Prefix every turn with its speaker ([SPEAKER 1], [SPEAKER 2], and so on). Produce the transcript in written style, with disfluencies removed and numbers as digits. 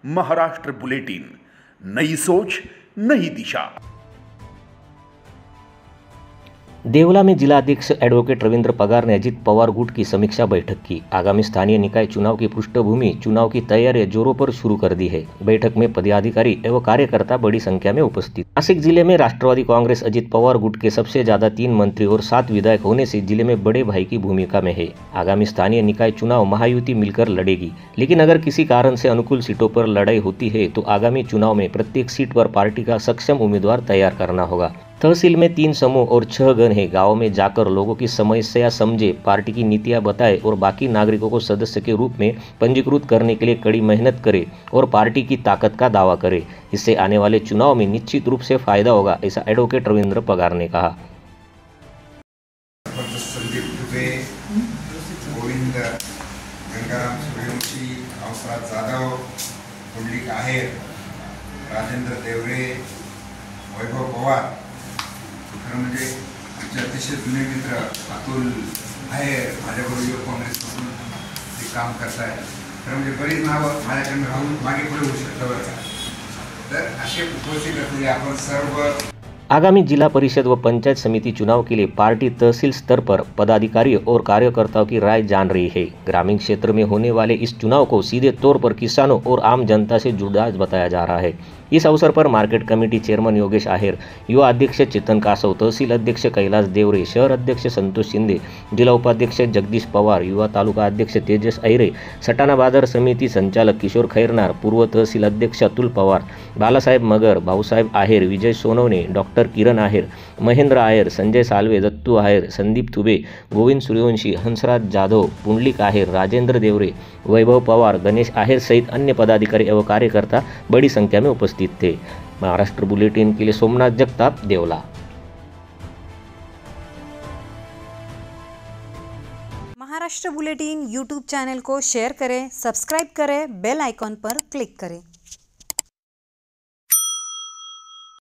[SPEAKER 1] Maharashtra bulletin, नई सोच नई दिशा।
[SPEAKER 2] देवला में जिला अध्यक्ष एडवोकेट रविंद्र पगार ने अजित पवार गुट की समीक्षा बैठक की। आगामी स्थानीय निकाय चुनाव की पृष्ठभूमि चुनाव की तैयारियां जोरों पर शुरू कर दी है। बैठक में पदाधिकारी एवं कार्यकर्ता बड़ी संख्या में उपस्थित। नासिक जिले में राष्ट्रवादी कांग्रेस अजित पवार गुट के सबसे ज्यादा 3 मंत्री और 7 विधायक होने से जिले में बड़े भाई की भूमिका में है। आगामी स्थानीय निकाय चुनाव महायुति मिलकर लड़ेगी, लेकिन अगर किसी कारण से अनुकूल सीटों पर लड़ाई होती है तो आगामी चुनाव में प्रत्येक सीट पर पार्टी का सक्षम उम्मीदवार तैयार करना होगा। तहसील में 3 समूह और 6 गण है। गाँव में जाकर लोगों की समस्या समझे, पार्टी की नीतियां बताए और बाकी नागरिकों को सदस्य के रूप में पंजीकृत करने के लिए कड़ी मेहनत करे और पार्टी की ताकत का दावा करे। इससे आने वाले चुनाव में निश्चित रूप से फायदा होगा, ऐसा एडवोकेट रविंद्र पगार ने कहा।
[SPEAKER 3] राजेंद्र देवरे, वैभव पवार, खरं म्हणजे आमचे अतिशय जुने मित्र अतुल आहेर माझ्याबरोबर युवक काँग्रेसपासून ते काम करत आहे। खरं म्हणजे बरीच नावं माझ्याकडून राहून मागे पुढे होऊ शकतं बरं का। तर असे उपस्थित असलेले आपण सर्व
[SPEAKER 2] आगामी जिला परिषद व पंचायत समिति चुनाव के लिए पार्टी तहसील स्तर पर पदाधिकारियों और कार्यकर्ताओं की राय जान रही है। ग्रामीण क्षेत्र में होने वाले इस चुनाव को सीधे तौर पर किसानों और आम जनता से जुड़ा बताया जा रहा है। इस अवसर पर मार्केट कमेटी चेयरमैन योगेश आहेर, युवा अध्यक्ष चेतन कासव, तहसील अध्यक्ष कैलाश देवरे, शहर अध्यक्ष संतोष शिंदे, जिला उपाध्यक्ष जगदीश पवार, युवा तालुका अध्यक्ष तेजस अहिरे, सटाणा बाजार समिति संचालक किशोर खैरनार, पूर्व तहसील अध्यक्ष अतुल पवार, बालासाहेब मगर, भाऊसाहेब आहेर, विजय सोनवणे, डॉक्टर किरण आहेर, महेंद्र आहेर, संजय सालवे, दत्तू आहेर, संदीप तुबे, गोविंद सूर्यवंशी, हंसराज जाधव, पुंडलिक आहेर, राजेंद्र देवरे, वैभव पवार, गणेश आहेर सहित अन्य पदाधिकारी एवं कार्यकर्ता बड़ी संख्या में उपस्थित थे। महाराष्ट्र बुलेटिन के लिए सोमनाथ जगताप, देवला।
[SPEAKER 4] महाराष्ट्र बुलेटिन यूट्यूब चैनल को शेयर करें, सब्सक्राइब करें, बेल आइकॉन पर क्लिक करें।